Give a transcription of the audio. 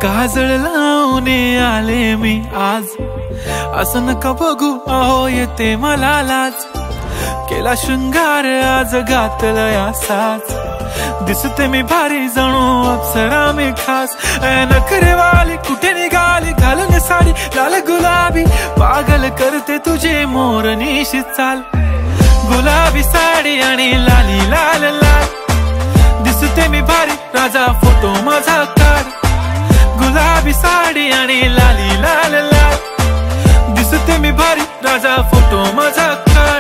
काजळ लावून आले मी आज, असं नका बघू अहो येते मला लाज। केला शृंगार आज घातला असाच, दिसते मी भारी जणू अप्सरा मी खास। नखरेवाली कुठे निघाली घालून साडी लाल गुलाबी, पागल करते तुझे मोरनीशी चाल। गुलाबी साडी आणि लाली लाल लाल, दिसते मी भारी राजा फोटो माझा काढ। गुलाबी साडी आणि लाली लाल लाल, दिसते मी भारी राजा फोटो माझा काढ।